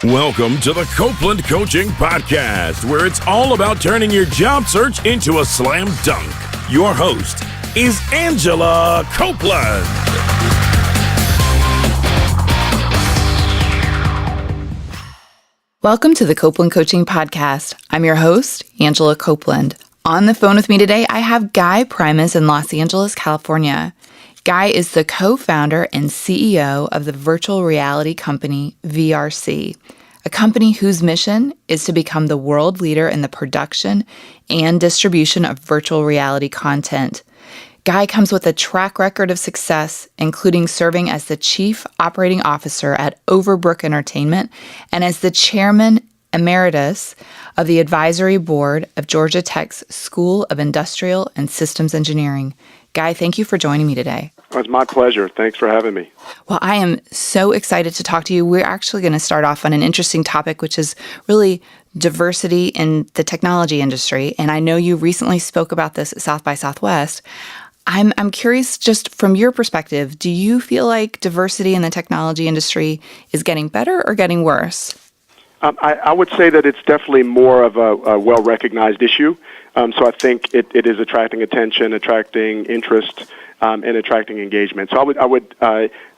Welcome to the Copeland Coaching Podcast, where it's all about turning your job search into a slam dunk. Your host is Angela Copeland. Welcome to the Copeland Coaching Podcast. I'm your host, Angela Copeland. On the phone with me today, I have Guy Primus in Los Angeles, California. Guy is the co-founder and CEO of the virtual reality company VRC, a company whose mission is to become the world leader in the production and distribution of virtual reality content. Guy comes with a track record of success, including serving as the Chief Operating Officer at Overbrook Entertainment and as the Chairman Emeritus of the Advisory Board of Georgia Tech's School of Industrial and Systems Engineering. Guy, thank you for joining me today. It's my pleasure. Thanks for having me. Well, I am so excited to talk to you. We're actually going to start off on an interesting topic, which is really diversity in the technology industry. And I know you recently spoke about this at South by Southwest. I'm curious, just from your perspective, do you feel like diversity in the technology industry is getting better or getting worse? I would say that it's definitely more of a well-recognized issue. So I think it is attracting attention, attracting interest, and attracting engagement. So I would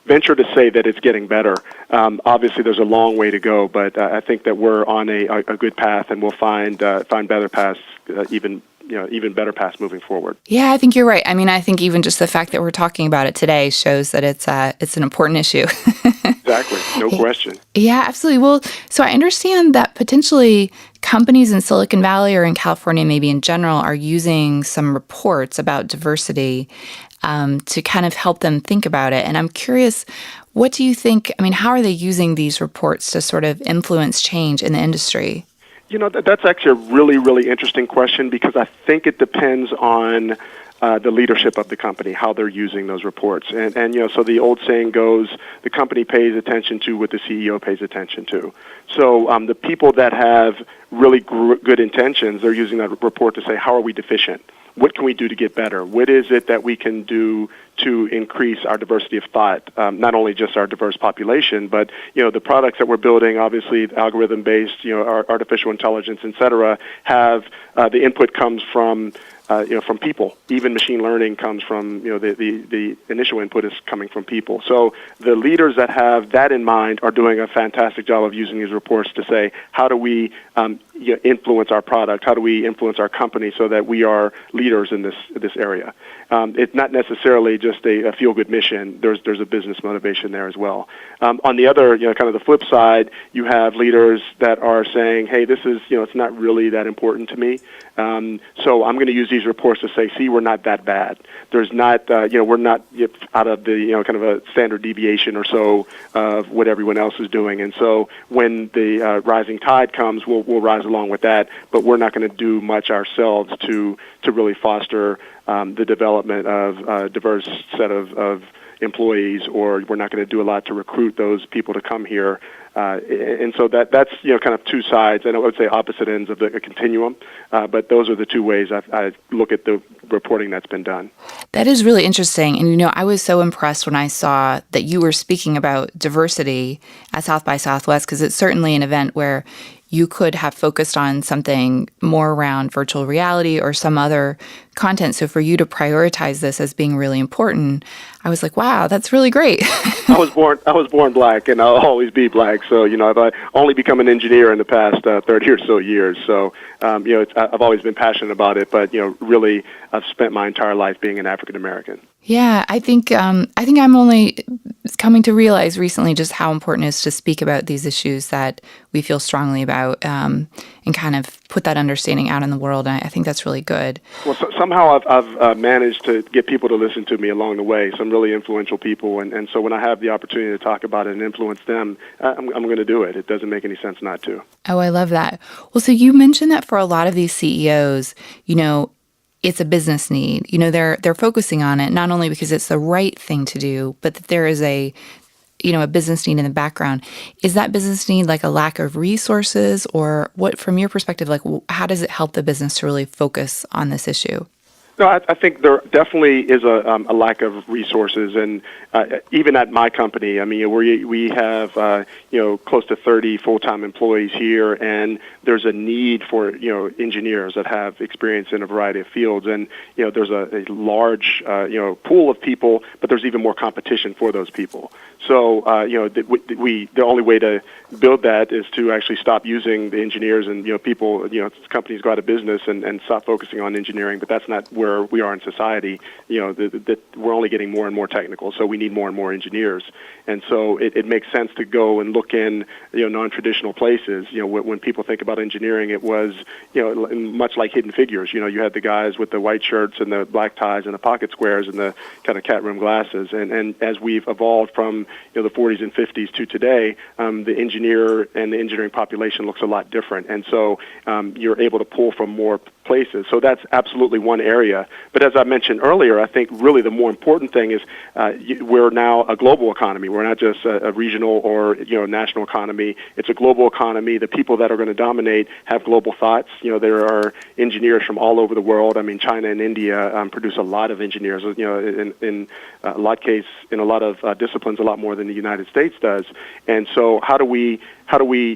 venture to say that it's getting better. Obviously, there's a long way to go, but I think that we're on a good path, and we'll find better paths, even better paths moving forward. Yeah, I think you're right. I mean, I think even just the fact that we're talking about it today shows that it's an important issue. Exactly. No question. Yeah, absolutely. Well, so I understand that potentially companies in Silicon Valley or in California, maybe in general, are using some reports about diversity to kind of help them think about it. And I'm curious, what do you think? I mean, how are they using these reports to sort of influence change in the industry? You know, that's actually a really, really interesting question, because I think it depends on the leadership of the company, how they're using those reports. And so the old saying goes, the company pays attention to what the CEO pays attention to. So the people that have really good intentions, they're using that report to say, how are we deficient? What can we do to get better? What is it that we can do to increase our diversity of thought? Not only just our diverse population, but the products that we're building, obviously algorithm-based, our artificial intelligence, et cetera, have the input comes from people. Even machine learning comes from the initial input is coming from people. So the leaders that have that in mind are doing a fantastic job of using these reports to say, how do we influence our product? How do we influence our company so that we are leaders in this area? It's not necessarily just a feel-good mission. There's a business motivation there as well. On the other, kind of the flip side, you have leaders that are saying, hey, this is, it's not really that important to me. So I'm going to use these reports to say, see, we're not that bad. There's not, we're not out of the, kind of a standard deviation or so of what everyone else is doing. And so when the rising tide comes, we'll rise along with that, but we're not going to do much ourselves to really foster the development of a diverse set of employees, or we're not going to do a lot to recruit those people to come here. And so that's kind of two sides, and I would say opposite ends of the continuum. But those are the two ways I look at the reporting that's been done. That is really interesting. And, I was so impressed when I saw that you were speaking about diversity at South by Southwest, because it's certainly an event where you could have focused on something more around virtual reality or some other content. So for you to prioritize this as being really important, I was like, wow, that's really great. I was born black, and I'll always be black. So, I've only become an engineer in the past 30 or so years. So, I've always been passionate about it, but, really I've spent my entire life being an African American. Yeah, I think I'm only coming to realize recently just how important it is to speak about these issues that we feel strongly about, and kind of put that understanding out in the world. And I think that's really good. Well, somehow I've managed to get people to listen to me along the way, some really influential people. And so when I have the opportunity to talk about it and influence them, I'm going to do it. It doesn't make any sense not to. Oh, I love that. Well, so you mentioned that for a lot of these CEOs, it's a business need. They're focusing on it not only because it's the right thing to do, but that there is a business need in the background. Is that business need like a lack of resources, or what, from your perspective, like how does it help the business to really focus on this issue? No, I think there definitely is a lack of resources, and even at my company, I mean, we have close to 30 full-time employees here, and there's a need for engineers that have experience in a variety of fields, and there's a large pool of people, but there's even more competition for those people. So the only way to build that is to actually stop using the engineers, and people, companies go out of business and stop focusing on engineering, but that's not where we are in society. That we're only getting more and more technical, so we need more and more engineers. And so it makes sense to go and look in non-traditional places. When people think about engineering, it was much like Hidden Figures. You had the guys with the white shirts and the black ties and the pocket squares and the kind of cat room glasses. And as we've evolved from the 40s and 50s to today, the engineer and the engineering population looks a lot different. And so you're able to pull from more places. So that's absolutely one area. But as I mentioned earlier, I think really the more important thing is we're now a global economy. We're not just a regional or national economy. It's a global economy. The people that are going to dominate have global thoughts. There are engineers from all over the world. I mean, China and India produce a lot of engineers. In a lot of disciplines, a lot more than the United States does. And so how do we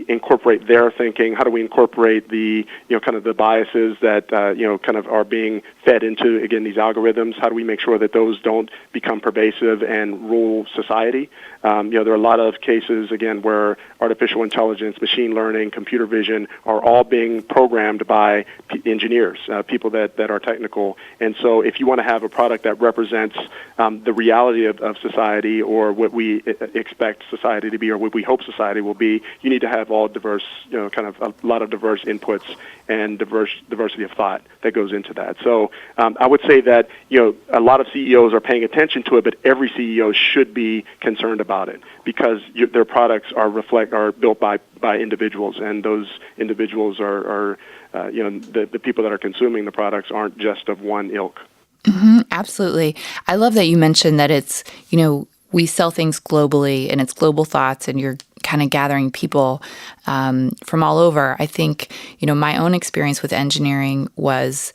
incorporate their thinking? How do we incorporate the kind of the biases that kind of are being fed into, again, these algorithms? How do we make sure that those don't become pervasive and rule society? There are a lot of cases, again, where artificial intelligence, machine learning, computer vision are all being programmed by engineers, people that are technical. And so if you want to have a product that represents the reality of society, or what we expect society to be, or what we hope society will be, you need to have all diverse, kind of a lot of diverse inputs and diversity of thought that goes into that. So I would say that a lot of CEOs are paying attention to it, but every CEO should be concerned about it, because their products are built by individuals, and those individuals are the people that are consuming the products aren't just of one ilk. Mm-hmm, absolutely. I love that you mentioned that it's we sell things globally, and it's global thoughts, and you're kind of gathering people from all over. I think, my own experience with engineering was,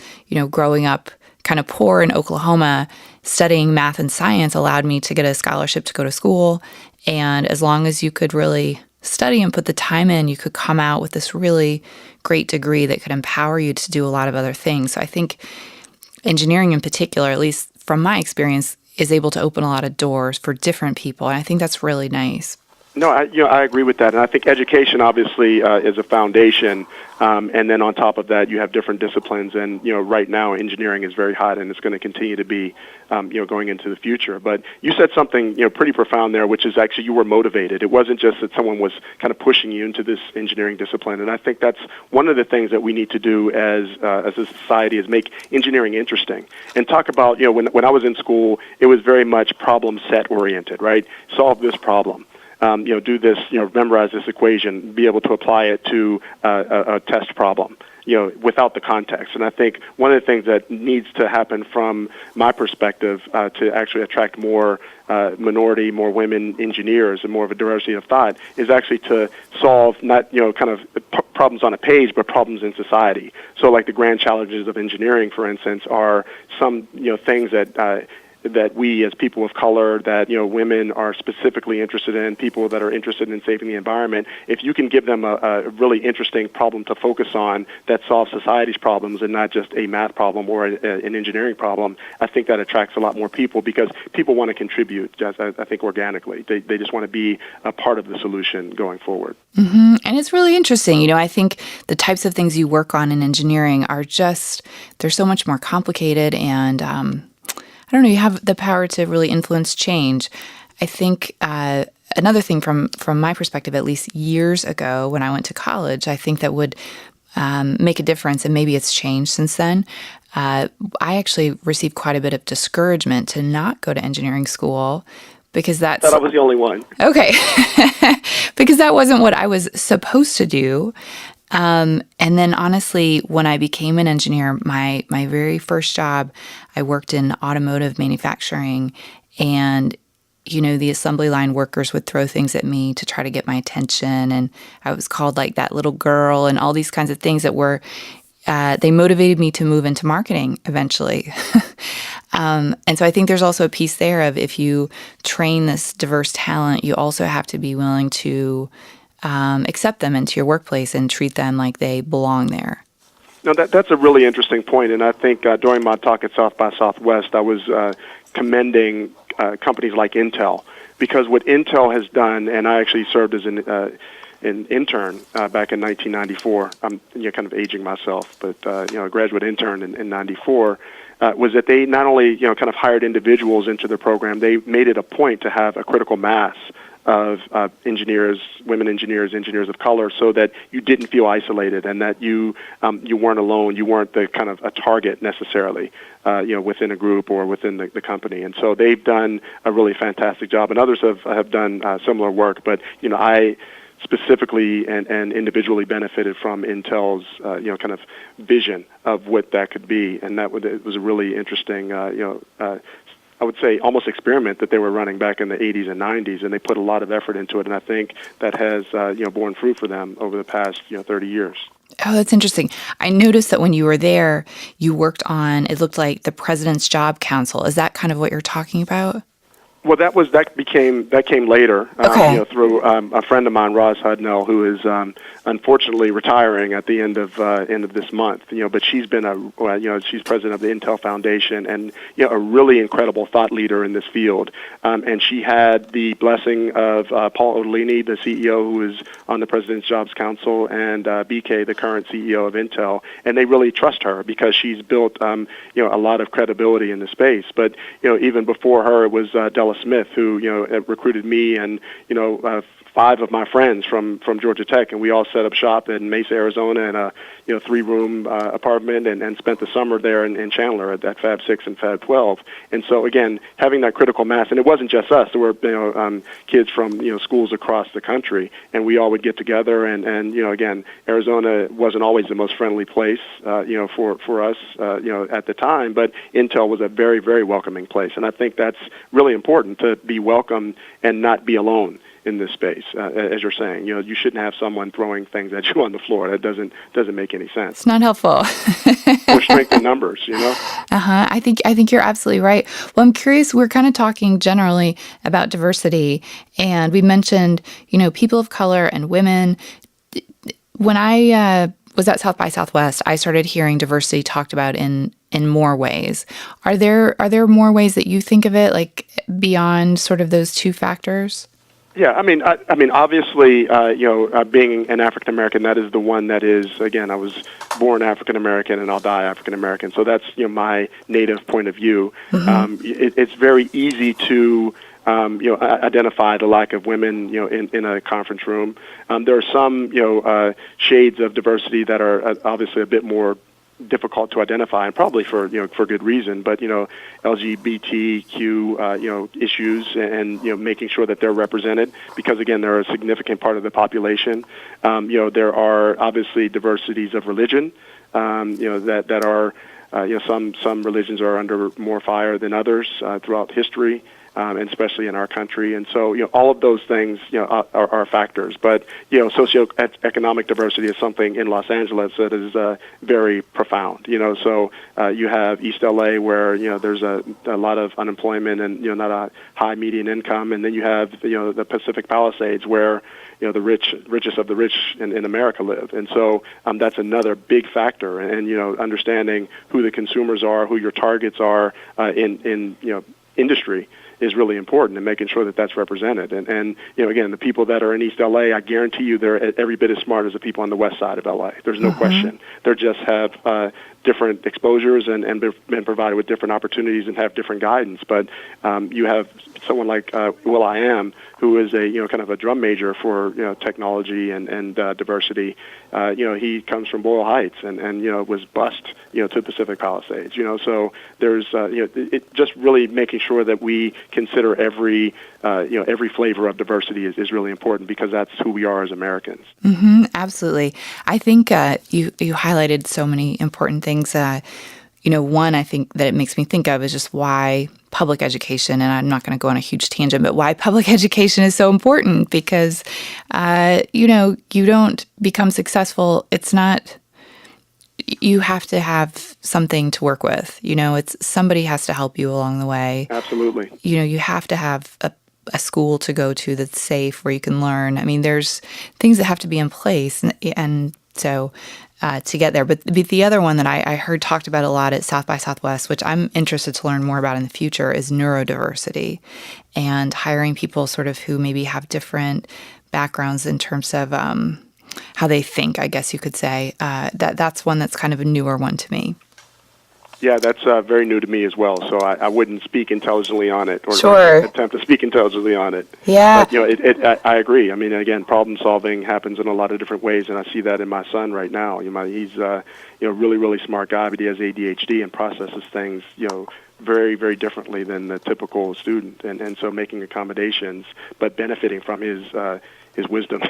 growing up kind of poor in Oklahoma, studying math and science allowed me to get a scholarship to go to school. And as long as you could really study and put the time in, you could come out with this really great degree that could empower you to do a lot of other things. So I think engineering in particular, at least from my experience, is able to open a lot of doors for different people. And I think that's really nice. No, I agree with that, and I think education obviously is a foundation, and then on top of that, you have different disciplines, and right now engineering is very hot, and it's going to continue to be, going into the future. But you said something pretty profound there, which is actually you were motivated. It wasn't just that someone was kind of pushing you into this engineering discipline, and I think that's one of the things that we need to do as a society is make engineering interesting, and talk about when I was in school, it was very much problem set oriented, right? Solve this problem. Do this, memorize this equation, be able to apply it to a test problem, without the context. And I think one of the things that needs to happen from my perspective to actually attract more minority, more women engineers, and more of a diversity of thought is actually to solve not, kind of problems on a page, but problems in society. So like the grand challenges of engineering, for instance, are some, things that we as people of color, that women are specifically interested in, people that are interested in saving the environment, if you can give them a really interesting problem to focus on that solves society's problems and not just a math problem or an engineering problem, I think that attracts a lot more people, because people want to contribute, just, I think, organically. They just want to be a part of the solution going forward. Mm-hmm. And it's really interesting. I think the types of things you work on in engineering are just, they're so much more complicated, and I don't know, you have the power to really influence change. I think another thing from my perspective, at least years ago when I went to college, I think that would make a difference, and maybe it's changed since then. I actually received quite a bit of discouragement to not go to engineering school, because that's... I thought I was the only one. Okay. Because that wasn't what I was supposed to do. And then honestly, when I became an engineer, my very first job, I worked in automotive manufacturing, and, the assembly line workers would throw things at me to try to get my attention. And I was called like that little girl and all these kinds of things that were, they motivated me to move into marketing eventually. And so I think there's also a piece there of if you train this diverse talent, you also have to be willing to accept them into your workplace and treat them like they belong there. No, that's a really interesting point, and I think during my talk at South by Southwest, I was commending companies like Intel, because what Intel has done, and I actually served as an intern back in 1994. I'm kind of aging myself, but a graduate intern in 94. Was that they not only kind of hired individuals into the program, they made it a point to have a critical mass of engineers, women engineers, engineers of color, so that you didn't feel isolated and that you weren't alone. You weren't the kind of a target necessarily, within a group or within the company. And so they've done a really fantastic job, and others have done similar work. But I specifically and individually benefited from Intel's kind of vision of what that could be, and it was a really interesting I would say almost experiment that they were running back in the 80s and 90s, and they put a lot of effort into it, and I think that has borne fruit for them over the past 30 years. Oh, that's interesting. I noticed that when you were there, you worked on, it looked like the President's Job Council. Is that kind of what you're talking about? Well, that came later through a friend of mine, Roz Hudnell, who is unfortunately retiring at the end of this month. But she's been she's president of the Intel Foundation and a really incredible thought leader in this field. And she had the blessing of Paul Otellini, the CEO who is on the President's Jobs Council, and BK, the current CEO of Intel, and they really trust her because she's built a lot of credibility in the space. But even before her, it was Della Smith, who recruited me and 5 of my friends from Georgia Tech, and we all set up shop in Mesa, Arizona, in a 3-room apartment, and spent the summer there in Chandler at Fab 6 and Fab 12. And so again, having that critical mass, and it wasn't just us. There were kids from schools across the country, and we all would get together. And again, Arizona wasn't always the most friendly place for us at the time, but Intel was a very, very welcoming place, and I think that's really important, to be welcome and not be alone in this space. As you're saying, you shouldn't have someone throwing things at you on the floor. That doesn't make any sense. It's not helpful. Or strength in numbers, I think you're absolutely right. Well, I'm curious. We're kind of talking generally about diversity, and we mentioned people of color and women. When I was at South by Southwest, I started hearing diversity talked about in more ways. Are there more ways that you think of it, like beyond sort of those two factors? Yeah, I mean, obviously, being an African American, that is the one that is. Again, I was born African American, and I'll die African American. So that's my native point of view. Mm-hmm. It's very easy to identify the lack of women, in a conference room. There are some, shades of diversity that are obviously a bit more difficult to identify, and probably for good reason. But LGBTQ issues, and making sure that they're represented, because again, they're a significant part of the population. There are obviously diversities of religion, that are some religions are under more fire than others throughout history. And especially in our country. And so, all of those things, are factors. But, socioeconomic diversity is something in Los Angeles that is very profound. So you have East LA, where, there's a lot of unemployment and, not a high median income. And then you have, the Pacific Palisades, where, the richest of the rich in America live. And so that's another big factor. And, understanding who the consumers are, who your targets are in industry is really important, and making sure that that's represented. And again, the people that are in East LA, I guarantee you they're every bit as smart as the people on the west side of LA. There's no question. They just have different exposures and been provided with different opportunities and have different guidance. But you have someone like will.i.am, who is a kind of a drum major for technology and diversity. He comes from Boyle Heights and was bused to Pacific Palisades. So there's it just really making sure that we consider every flavor of diversity is really important, because that's who we are as Americans. Mm-hmm, absolutely. I think you highlighted so many important things. One, I think that it makes me think of is just why public education, and I'm not going to go on a huge tangent, but why public education is so important, because, you don't become successful. It's not, you have to have something to work with. It's somebody has to help you along the way. Absolutely. You have to have a school to go to that's safe where you can learn. I mean, there's things that have to be in place, and so to get there. But the other one that I heard talked about a lot at South by Southwest, which I'm interested to learn more about in the future, is neurodiversity and hiring people sort of who maybe have different backgrounds in terms of how they think, I guess you could say. That's one that's kind of a newer one to me. Yeah, that's very new to me as well. So I wouldn't speak intelligently on it, or Sure. attempt to speak intelligently on it. Yeah. But I agree. I mean, again, problem solving happens in a lot of different ways, and I see that in my son right now. He's really, really smart guy, but he has ADHD and processes things very, very differently than the typical student, and so making accommodations, but benefiting from his wisdom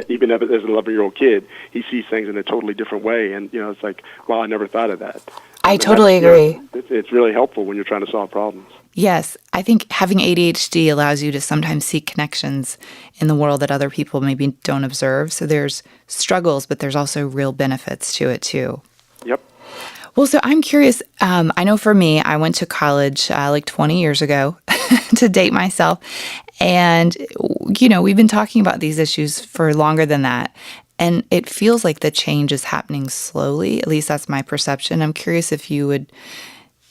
even as an 11-year-old kid, he sees things in a totally different way, and it's like, wow, I never thought of that. I totally agree. It's really helpful when you're trying to solve problems. Yes, I think having ADHD allows you to sometimes see connections in the world that other people maybe don't observe. So there's struggles, but there's also real benefits to it too. Yep. Well, so I'm curious. I know for me, I went to college like 20 years ago to date myself. And, we've been talking about these issues for longer than that. And it feels like the change is happening slowly. At least that's my perception. I'm curious if you would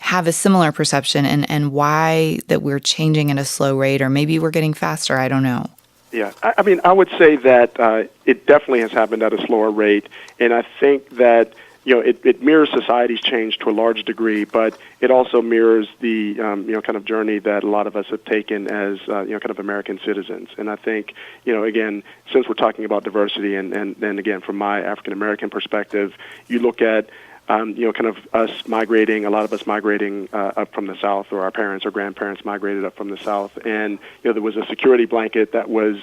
have a similar perception and why that we're changing at a slow rate, or maybe we're getting faster. I don't know. Yeah, I mean, I would say that it definitely has happened at a slower rate. And I think that it mirrors society's change to a large degree, but it also mirrors the kind of journey that a lot of us have taken as kind of American citizens. And I think again, since we're talking about diversity, and again from my African American perspective, you look at kind of us migrating, a lot of us migrating up from the South, or our parents or grandparents migrated up from the South, and there was a security blanket that was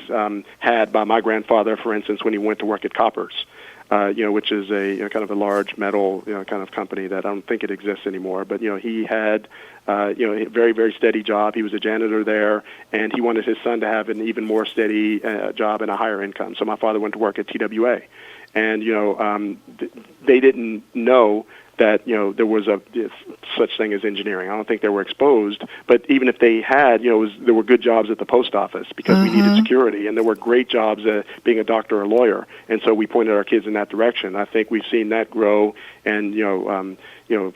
had by my grandfather, for instance, when he went to work at Koppers. Which is a kind of a large metal kind of company that I don't think it exists anymore. But he had a very, very steady job. He was a janitor there, and he wanted his son to have an even more steady job and a higher income. So my father went to work at TWA, and they didn't know that there was such thing as engineering. I don't think they were exposed, but even if they had, there were good jobs at the post office because we needed security, and there were great jobs being a doctor or a lawyer, and so we pointed our kids in that direction. I think we've seen that grow and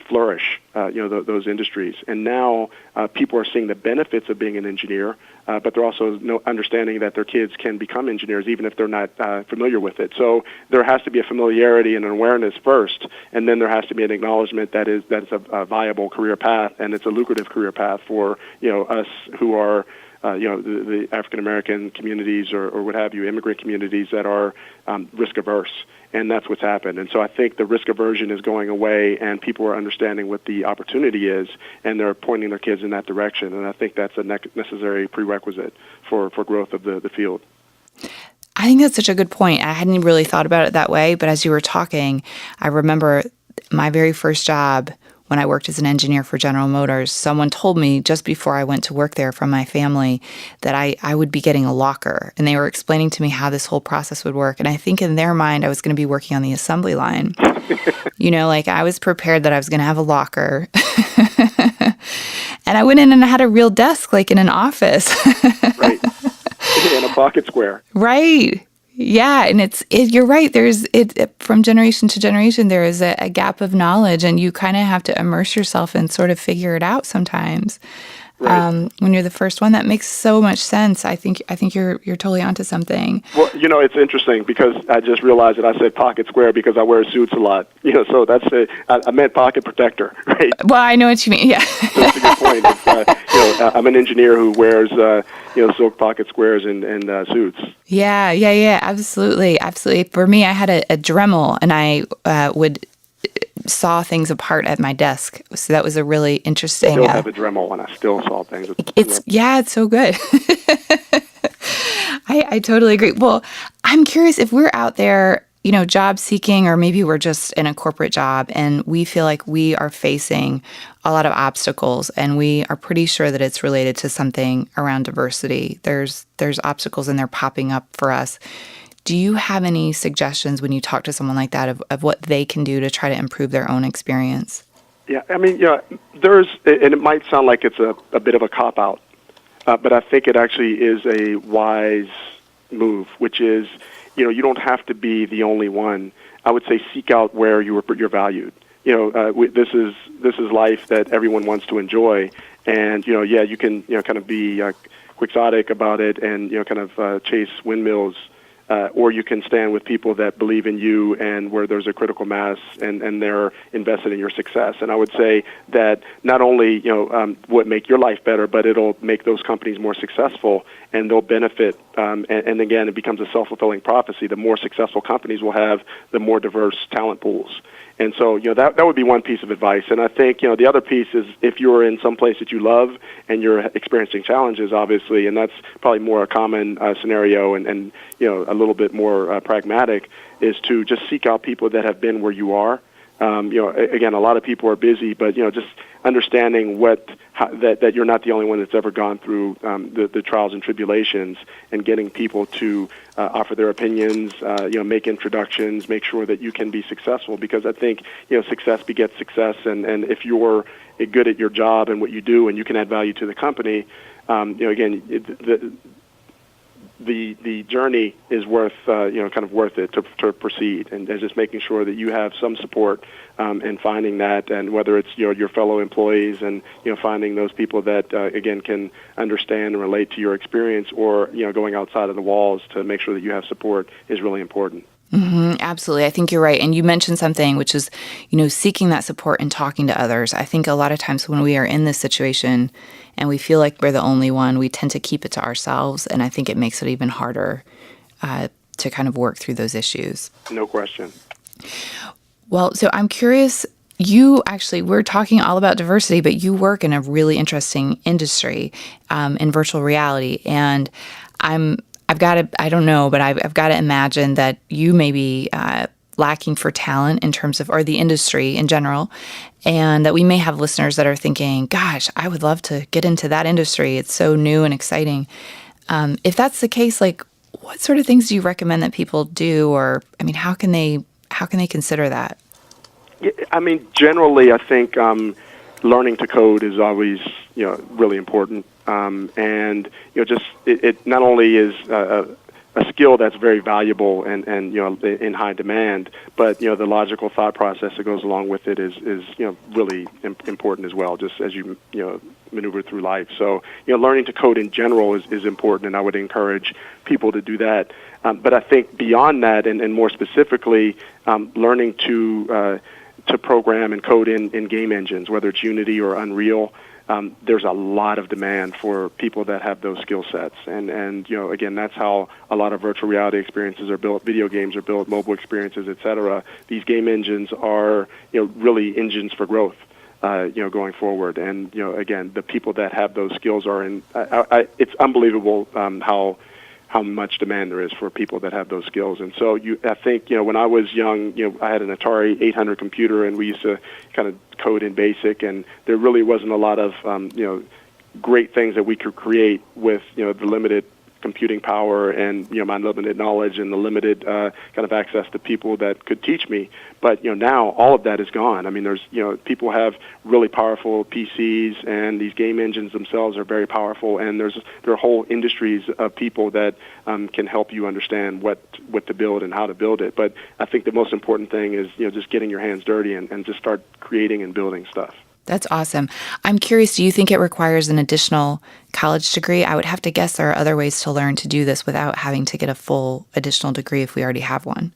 flourish, those industries, and now people are seeing the benefits of being an engineer, but they're also understanding that their kids can become engineers even if they're not familiar with it. So there has to be a familiarity and an awareness first, and then there has to be an acknowledgement that it's a viable career path, and it's a lucrative career path for us who are the African American communities or what have you, immigrant communities that are risk averse. And that's what's happened. And so I think the risk aversion is going away, and people are understanding what the opportunity is, and they're pointing their kids in that direction. And I think that's a necessary prerequisite for growth of the field. I think that's such a good point. I hadn't really thought about it that way, but as you were talking, I remember my very first job when I worked as an engineer for General Motors. Someone told me just before I went to work there from my family that I would be getting a locker, and they were explaining to me how this whole process would work. And I think in their mind, I was going to be working on the assembly line. Like I was prepared that I was going to have a locker. And I went in and I had a real desk, like in an office. Right. In a pocket square. Right. Yeah, and you're right. There's from generation to generation. There is a gap of knowledge, and you kind of have to immerse yourself and sort of figure it out sometimes. Right. When you're the first one, that makes so much sense. I think you're totally onto something. Well, it's interesting because I just realized that I said pocket square because I wear suits a lot. So that's I meant pocket protector, right? Well, I know what you mean. Yeah. So that's a good point. I'm an engineer who wears silk pocket squares and suits. Yeah, absolutely. For me, I had a Dremel, and I would saw things apart at my desk. So that was a really interesting. I still have a Dremel, and I still saw things. It's so good. I totally agree. Well, I'm curious if we're out there, job seeking, or maybe we're just in a corporate job and we feel like we are facing a lot of obstacles, and we are pretty sure that it's related to something around diversity. There's obstacles and they're popping up for us. Do you have any suggestions when you talk to someone like that of what they can do to try to improve their own experience? Yeah, I mean, there's, and it might sound like it's a bit of a cop-out, but I think it actually is a wise move, which is, you don't have to be the only one. I would say seek out where you're valued. This is life that everyone wants to enjoy, and you can kind of be quixotic about it and kind of chase windmills, or you can stand with people that believe in you and where there's a critical mass and they're invested in your success. And I would say that not only would make your life better, but it'll make those companies more successful and they'll benefit. And again, it becomes a self-fulfilling prophecy. The more successful companies will have, the more diverse talent pools. And so, that would be one piece of advice. And I think, the other piece is if you're in some place that you love and you're experiencing challenges, obviously, and that's probably more a common scenario and a little bit more pragmatic, is to just seek out people that have been where you are. Again, a lot of people are busy, but, just understanding that you're not the only one that's ever gone through the trials and tribulations, and getting people to offer their opinions, make introductions, make sure that you can be successful. Because I think, success begets success, and if you're good at your job and what you do, and you can add value to the company, again, the journey is worth worth it to proceed, and just making sure that you have some support in finding that, and whether it's your fellow employees and finding those people that again can understand and relate to your experience, or going outside of the walls to make sure that you have support is really important. Mm-hmm, absolutely. I think you're right. And you mentioned something, which is, seeking that support and talking to others. I think a lot of times when we are in this situation and we feel like we're the only one, we tend to keep it to ourselves. And I think it makes it even harder to kind of work through those issues. No question. Well, so I'm curious, we're talking all about diversity, but you work in a really interesting industry in virtual reality. And I've got to imagine that you may be lacking for talent in terms of, or the industry in general, and that we may have listeners that are thinking, gosh, I would love to get into that industry. It's so new and exciting. If that's the case, what sort of things do you recommend that people do? Or, how can they consider that? Yeah, generally, I think learning to code is always, really important. And it not only is a skill that's very valuable and in high demand, but the logical thought process that goes along with it is really important as well, just as you maneuver through life. So learning to code in general is important, and I would encourage people to do that. But I think beyond that, and more specifically, learning to program and code in game engines, whether it's Unity or Unreal. There's a lot of demand for people that have those skill sets, and again, that's how a lot of virtual reality experiences are built. Video games are built, mobile experiences, etc. These game engines are really engines for growth, going forward. And again, the people that have those skills are in. It's unbelievable how much demand there is for people that have those skills. And so I think when I was young, I had an Atari 800 computer, and we used to kind of code in BASIC, and there really wasn't a lot of great things that we could create with the limited computing power and my limited knowledge and the limited kind of access to people that could teach me. But now all of that is gone. There's people have really powerful PCs, and these game engines themselves are very powerful, and there are whole industries of people that can help you understand what to build and how to build it. But I think the most important thing is just getting your hands dirty and just start creating and building stuff. That's awesome. I'm curious, do you think it requires an additional college degree? I would have to guess there are other ways to learn to do this without having to get a full additional degree if we already have one.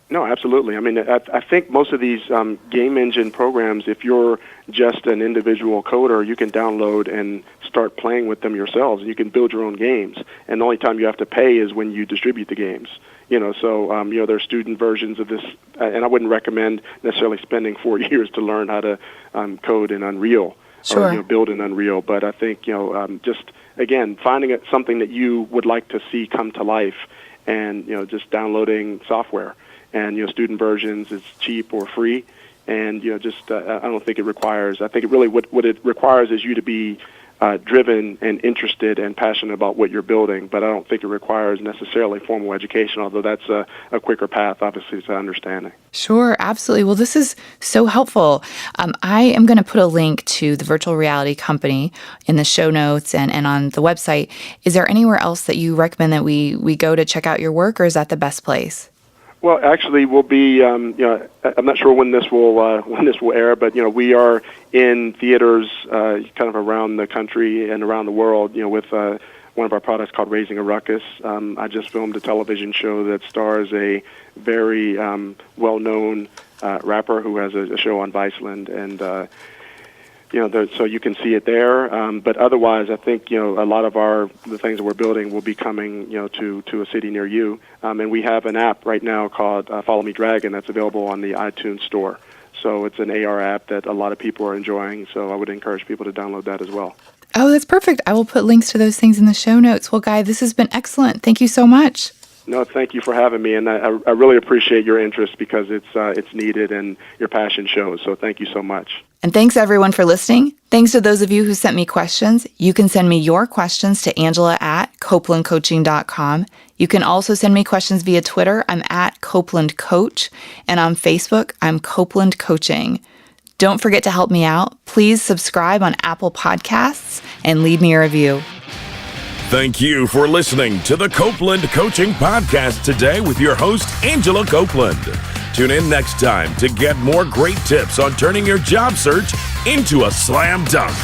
No, absolutely. I think most of these game engine programs, if you're just an individual coder, you can download and start playing with them yourselves, and you can build your own games. And the only time you have to pay is when you distribute the games. So there are student versions of this, and I wouldn't recommend necessarily spending 4 years to learn how to code in Unreal. Sure. Or build in Unreal. But I think just again finding something that you would like to see come to life, and just downloading software. And student versions is cheap or free, and I don't think it requires. I think it really what it requires is you to be driven and interested and passionate about what you're building, but I don't think it requires necessarily formal education, although that's a quicker path, obviously, to understanding. Sure, absolutely. Well, this is so helpful. I am going to put a link to the virtual reality company in the show notes and on the website. Is there anywhere else that you recommend that we go to check out your work, or is that the best place? Well, actually, we'll be. I'm not sure when this will air, but we are in theaters kind of around the country and around the world. With one of our products called Raising a Ruckus. I just filmed a television show that stars a very well-known rapper who has a show on Viceland, and so you can see it there. But otherwise, I think a lot of the things that we're building will be coming to a city near you. And we have an app right now called Follow Me Dragon that's available on the iTunes store. So it's an AR app that a lot of people are enjoying. So I would encourage people to download that as well. Oh, that's perfect. I will put links to those things in the show notes. Well, Guy, this has been excellent. Thank you so much. No, thank you for having me, and I really appreciate your interest because it's needed and your passion shows. So thank you so much. And thanks everyone for listening. Thanks to those of you who sent me questions. You can send me your questions to Angela@CopelandCoaching.com. You can also send me questions via Twitter. I'm @CopelandCoach, and on Facebook, I'm Copeland Coaching. Don't forget to help me out. Please subscribe on Apple Podcasts and leave me a review. Thank you for listening to the Copeland Coaching Podcast today with your host, Angela Copeland. Tune in next time to get more great tips on turning your job search into a slam dunk.